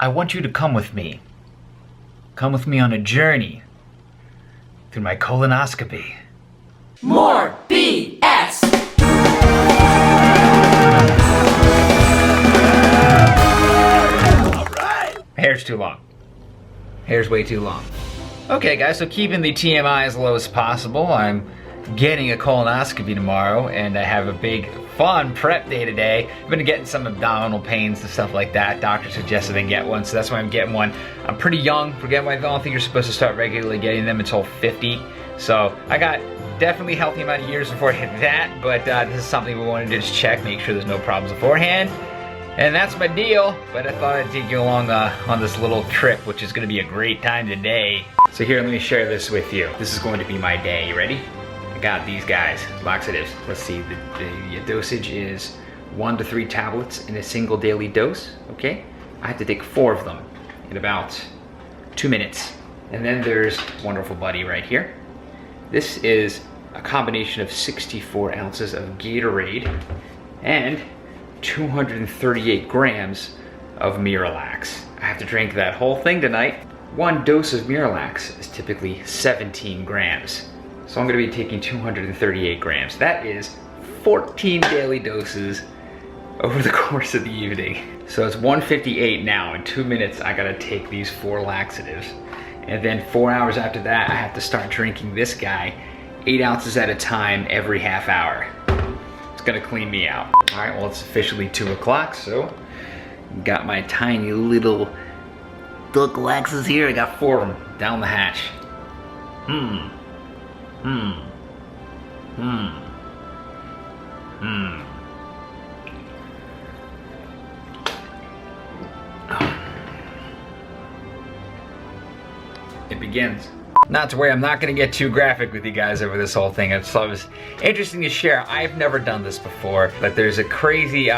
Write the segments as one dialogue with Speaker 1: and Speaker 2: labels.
Speaker 1: I want you to come with me. Come with me on a journey through my colonoscopy.
Speaker 2: More BS!
Speaker 1: Hair's too long. Hair's way too long. Okay guys, so keeping the TMI as low as possible, I'm getting a colonoscopy tomorrow and I have a big fun prep day today. I've been getting some abdominal pains and stuff like that. Doctor suggested I get one, so that's why I'm getting one. I'm pretty young. Forget I don't think you're supposed to start regularly getting them until 50. So I got definitely a healthy amount of years before I hit that, but this is something we wanted to just check, make sure there's no problems beforehand. And that's my deal, but I thought I'd take you along on this little trip, which is gonna be a great time today. So here, let me share this with you. This is going to be my day. You ready? I got these guys, laxatives. Let's see, the dosage is 1 to 3 tablets in a single daily dose, okay? I have to take 4 of them in about 2 minutes. And then there's wonderful buddy right here. This is a combination of 64 ounces of Gatorade and 238 grams of Miralax. I have to drink that whole thing tonight. 1 dose of Miralax is typically 17 grams. So I'm gonna be taking 238 grams. That is 14 daily doses over the course of the evening. So it's 1:58 now. In 2 minutes, I gotta take these 4 laxatives. And then 4 hours after that, I have to start drinking this guy 8 ounces at a time every half hour. It's gonna clean me out. All right, well, it's officially 2 o'clock, so got my tiny little duck laxes here. I got 4 of them down the hatch. It begins. Not to worry, I'm not gonna get too graphic with you guys over this whole thing. I thought it was interesting to share. I've never done this before, but there's a crazy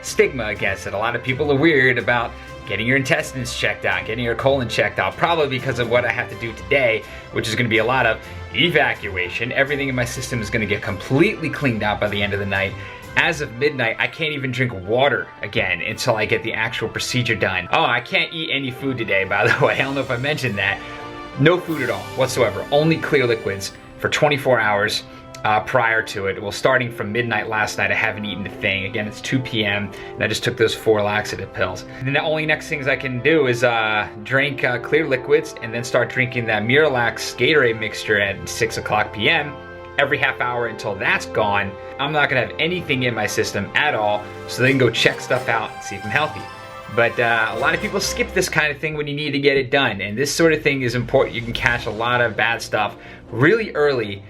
Speaker 1: stigma against it. A lot of people are weird about getting your intestines checked out, getting your colon checked out, probably because of what I have to do today, which is gonna be a lot of evacuation. Everything in my system is gonna get completely cleaned out by the end of the night. As of midnight, I can't even drink water again until I get the actual procedure done. Oh, I can't eat any food today, by the way. I don't know if I mentioned that. No food at all whatsoever, only clear liquids for 24 hours prior to it. Well, starting from midnight last night, I haven't eaten a thing. Again, it's 2 p.m. and I just took those 4 laxative pills. And then the only next things I can do is drink clear liquids and then start drinking that Miralax Gatorade mixture at 6 o'clock p.m. every half hour until that's gone. I'm not gonna have anything in my system at all, so they can go check stuff out and see if I'm healthy. But a lot of people skip this kind of thing when you need to get it done, and this sort of thing is important. You can catch a lot of bad stuff really early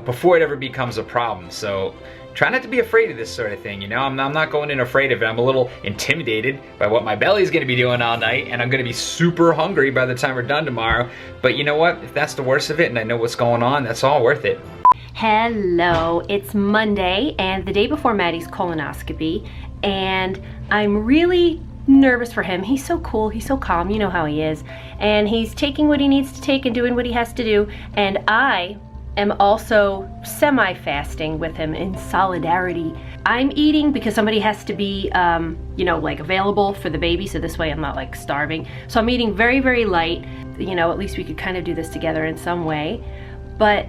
Speaker 1: before it ever becomes a problem. So try not to be afraid of this sort of thing, you know? I'm not going in afraid of it. I'm a little intimidated by what my belly's gonna be doing all night, and I'm gonna be super hungry by the time we're done tomorrow. But you know what? If that's the worst of it and I know what's going on, that's all worth it.
Speaker 3: Hello, it's Monday and the day before Matty's colonoscopy, and I'm really nervous for him. He's so cool, he's so calm, you know how he is, and he's taking what he needs to take and doing what he has to do, and I am also semi-fasting with him in solidarity. I'm eating because somebody has to be you know, like available for the baby, so this way I'm not like starving. So I'm eating very, very light. You know, at least we could kind of do this together in some way. But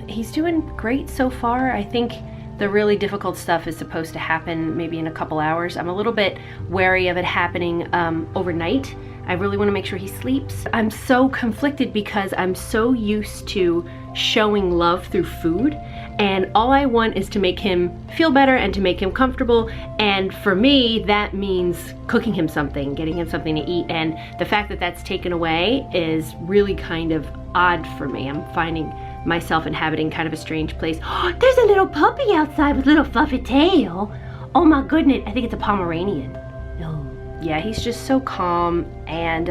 Speaker 3: he's doing great so far. I think the really difficult stuff is supposed to happen maybe in a couple hours. I'm a little bit wary of it happening overnight. I really want to make sure he sleeps. I'm so conflicted because I'm so used to showing love through food, and all I want is to make him feel better and to make him comfortable, and for me that means cooking him something, getting him something to eat, and the fact that that's taken away is really kind of odd for me. I'm finding myself inhabiting kind of a strange place. Oh, there's a little puppy outside with a little fluffy tail. Oh my goodness, I think it's a Pomeranian. Oh. Yeah, he's just so calm and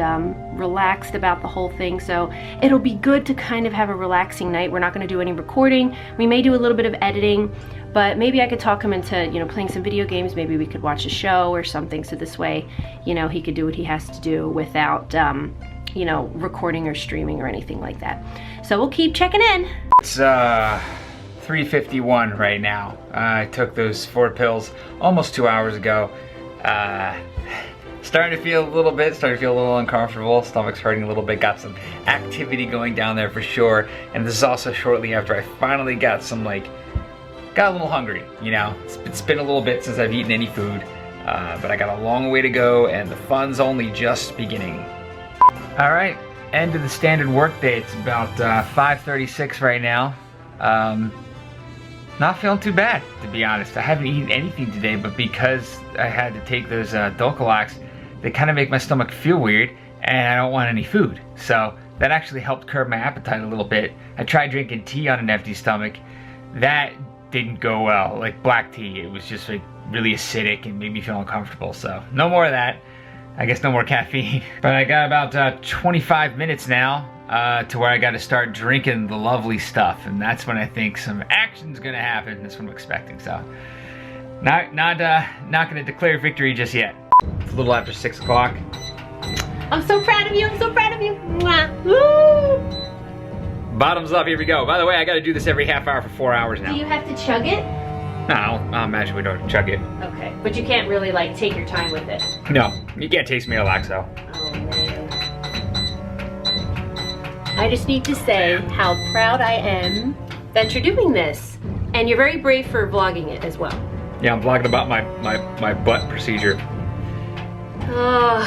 Speaker 3: relaxed about the whole thing, so it'll be good to kind of have a relaxing night. We're not going to do any recording. We may do a little bit of editing, but maybe I could talk him into, you know, playing some video games. Maybe we could watch a show or something, so this way, you know, he could do what he has to do without, you know, recording or streaming or anything like that. So we'll keep checking in.
Speaker 1: It's 3:51 right now. I took those 4 pills almost 2 hours ago. starting to feel a little uncomfortable. Stomach's hurting a little bit. Got some activity going down there for sure. And this is also shortly after I finally got got a little hungry, you know. It's been a little bit since I've eaten any food, but I got a long way to go and the fun's only just beginning. All right, end of the standard work day. It's about 5:36 right now. Not feeling too bad, to be honest. I haven't eaten anything today, but because I had to take those Dulcolax, they kind of make my stomach feel weird, and I don't want any food. So that actually helped curb my appetite a little bit. I tried drinking tea on an empty stomach. That didn't go well, like black tea. It was just like really acidic and made me feel uncomfortable. So no more of that. I guess no more caffeine. But I got about 25 minutes now to where I got to start drinking the lovely stuff, and that's when I think some action's gonna happen. That's what I'm expecting. So not gonna declare victory just yet. It's a little after 6 o'clock.
Speaker 3: I'm so proud of you. I'm so proud of you. Mwah. Woo!
Speaker 1: Bottoms up, here we go. By the way, I gotta do this every half hour for 4 hours now.
Speaker 3: Do you have to chug it?
Speaker 1: No, I'll imagine we don't chug it.
Speaker 3: Okay, but you can't really like take your time with it.
Speaker 1: No, you can't taste me Alaxo.
Speaker 3: Oh man. I just need to say how proud I am that you're doing this. And you're very brave for vlogging it as well.
Speaker 1: Yeah, I'm vlogging about my butt procedure.
Speaker 3: Oh.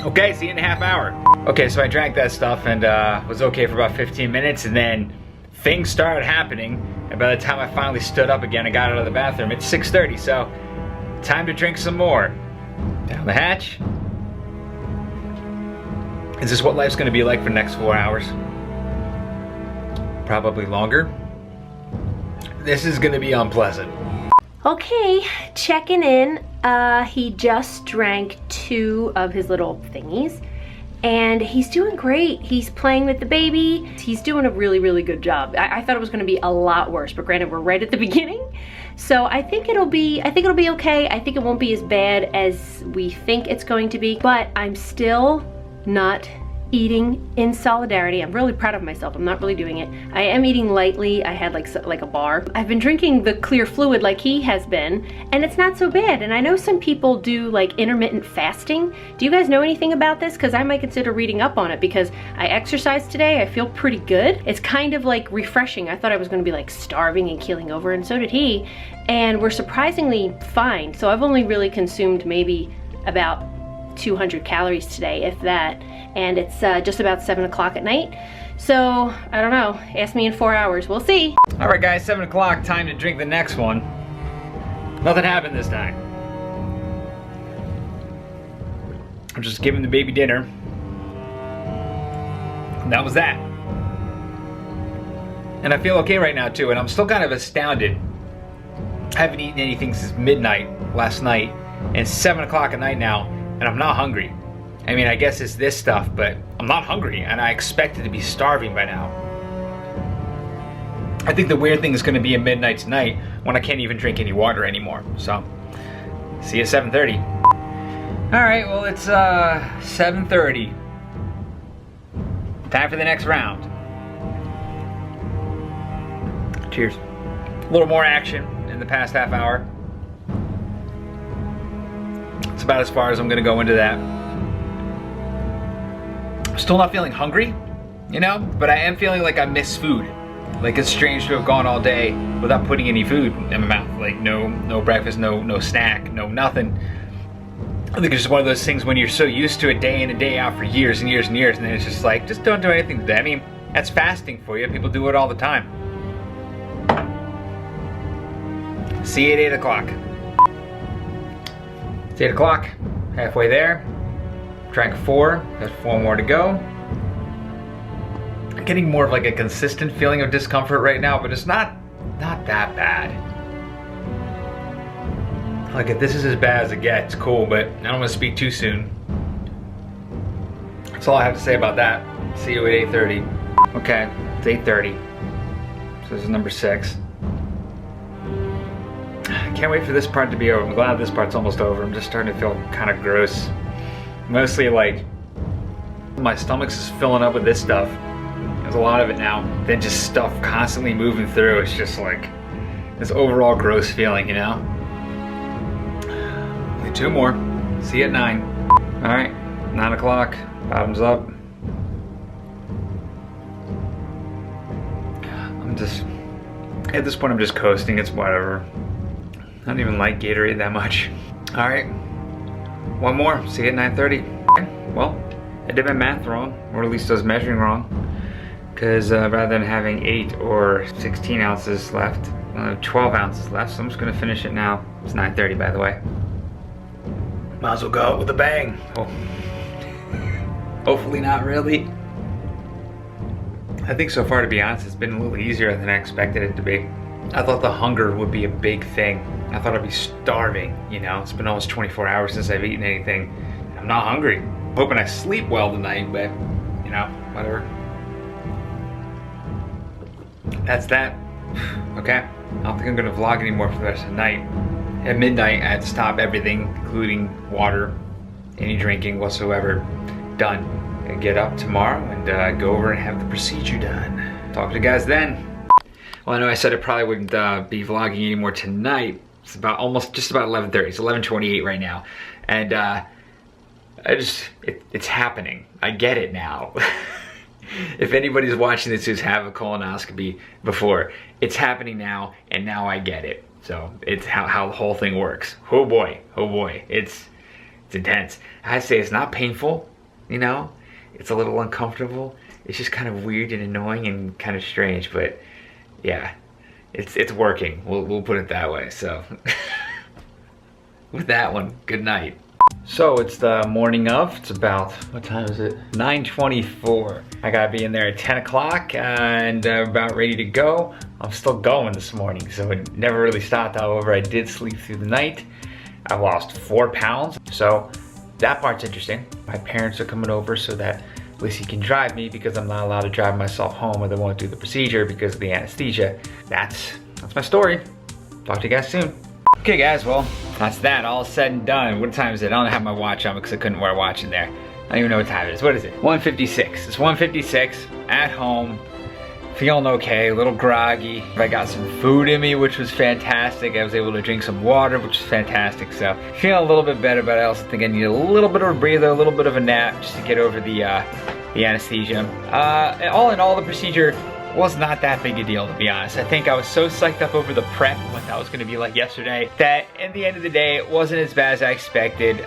Speaker 1: Okay, see you in a half hour. Okay, so I drank that stuff and was okay for about 15 minutes, and then things started happening, and by the time I finally stood up again and got out of the bathroom, it's 6:30, so time to drink some more. Down the hatch. Is this what life's gonna be like for the next 4 hours? Probably longer. This is gonna be unpleasant.
Speaker 3: Okay, checking in. He just drank 2 of his little thingies, and he's doing great. He's playing with the baby. He's doing a really, really good job. I thought it was gonna be a lot worse, but granted, we're right at the beginning. So I think it'll be okay. I think it won't be as bad as we think it's going to be, but I'm still not eating in solidarity. I'm really proud of myself. I'm not really doing it. I am eating lightly. I had like a bar. I've been drinking the clear fluid like he has been, and it's not so bad. And I know some people do like intermittent fasting. Do you guys know anything about this? Because I might consider reading up on it, because I exercised today. I feel pretty good. It's kind of like refreshing. I thought I was gonna be like starving and keeling over, and so did he. And we're surprisingly fine. So I've only really consumed maybe about 200 calories today, if that, and it's just about 7 o'clock at night. So I don't know, ask me in 4 hours, we'll see.
Speaker 1: All right guys, 7 o'clock, time to drink the next one. Nothing happened this time. I'm just giving the baby dinner. And that was that. And I feel okay right now too, and I'm still kind of astounded. I haven't eaten anything since midnight last night, and it's 7 o'clock at night now, and I'm not hungry. I mean, I guess it's this stuff, but I'm not hungry, and I expected to be starving by now. I think the weird thing is gonna be at midnight tonight when I can't even drink any water anymore. So, see you at 7:30. All right, well, it's 7:30. Time for the next round. Cheers. A little more action in the past half hour. It's about as far as I'm gonna go into that. I'm still not feeling hungry, you know, but I am feeling like I miss food. Like it's strange to have gone all day without putting any food in my mouth. Like no breakfast, no snack, no nothing. I think it's just one of those things when you're so used to it day in and day out for years and years and years, and then it's just like, just don't do anything today. I mean, that's fasting for you. People do it all the time. See you at 8 o'clock. It's 8 o'clock, halfway there. Drank 4, got 4 more to go. I'm getting more of like a consistent feeling of discomfort right now, but it's not that bad. Like if this is as bad as it gets, cool, but I don't want to speak too soon. That's all I have to say about that. See you at 8:30. Okay, it's 8:30. So this is number 6. I can't wait for this part to be over. I'm glad this part's almost over. I'm just starting to feel kind of gross. Mostly like my stomach's just filling up with this stuff. There's a lot of it now. Then just stuff constantly moving through. It's just like this overall gross feeling, you know? 2 more. See you at 9. All right, 9 o'clock, bottoms up. At this point I'm just coasting, it's whatever. I don't even like Gatorade that much. All right, 1 more, see you at 9:30. Okay, well, I did my math wrong, or at least I was measuring wrong. Because rather than having 8 or 16 ounces left, I have 12 ounces left, so I'm just gonna finish it now. It's 9:30, by the way. Might as well go out with a bang. Oh. Hopefully not really. I think so far, to be honest, it's been a little easier than I expected it to be. I thought the hunger would be a big thing. I thought I'd be starving, you know? It's been almost 24 hours since I've eaten anything. I'm not hungry. I'm hoping I sleep well tonight, but, you know, whatever. That's that. Okay, I don't think I'm gonna vlog anymore for the rest of the night. At midnight, I had to stop everything, including water, any drinking whatsoever. Done. And get up tomorrow and go over and have the procedure done. Talk to you guys then. Well, I know I said I probably wouldn't be vlogging anymore tonight. It's about just about 11:30. It's 11:28 right now, and it's happening. I get it now. If anybody's watching this who's had a colonoscopy before, it's happening now, and now I get it. So it's how the whole thing works. Oh boy, it's intense. I say it's not painful, you know. It's a little uncomfortable. It's just kind of weird and annoying and kind of strange, but yeah, it's working. We'll put it that way. So with that one, good night. So it's the morning of, it's about, what time is it? 9:24. I gotta be in there at 10 o'clock and about ready to go. I'm still going this morning, so it never really stopped. However, I did sleep through the night. I lost 4 pounds, so that part's interesting. My parents are coming over so that Lissy can drive me because I'm not allowed to drive myself home or they won't do the procedure because of the anesthesia. That's my story. Talk to you guys soon. Okay guys, well, that's that, all said and done. What time is it? I don't have my watch on because I couldn't wear a watch in there. I don't even know what time it is. What is it? 1:56. It's 1:56 at home. Feeling okay, a little groggy. I got some food in me, which was fantastic. I was able to drink some water, which was fantastic. So feeling a little bit better, but I also think I need a little bit of a breather, a little bit of a nap just to get over the anesthesia. All in all, the procedure was not that big a deal, to be honest. I think I was so psyched up over the prep, what that was gonna be like yesterday, that at the end of the day, it wasn't as bad as I expected.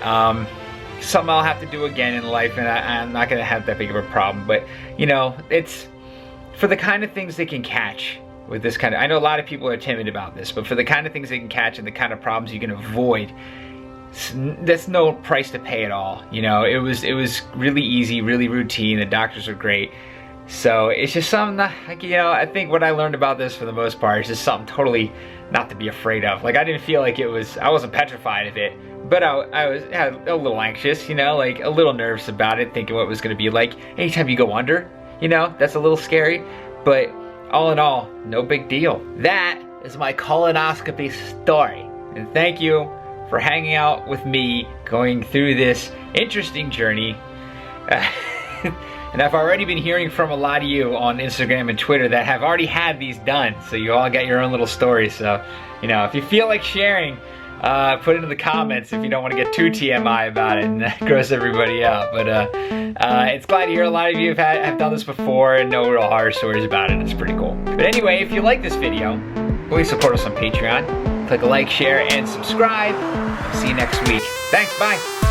Speaker 1: Something I'll have to do again in life, and I'm not gonna have that big of a problem, but you know, it's for the kind of things they can catch with this kind of, I know a lot of people are timid about this, but for the kind of things they can catch and the kind of problems you can avoid, that's no price to pay at all. You know, it was really easy, really routine. The doctors are great. So it's just something that, like, you know, I think what I learned about this for the most part is just something totally not to be afraid of. Like, I didn't feel like I wasn't petrified of it, but I was a little anxious, you know, like a little nervous about it, thinking what it was gonna be like. Anytime you go under, you know, that's a little scary, but all in all, no big deal. That is my colonoscopy story. And thank you for hanging out with me, going through this interesting journey. And I've already been hearing from a lot of you on Instagram and Twitter that have already had these done. So you all got your own little stories. So, you know, if you feel like sharing, put it in the comments if you don't want to get too TMI about it and gross everybody out. But it's glad to hear a lot of you have done this before and know real horror stories about it. It's pretty cool. But anyway, if you like this video, please support us on Patreon. Click a like, share, and subscribe. See you next week. Thanks, bye.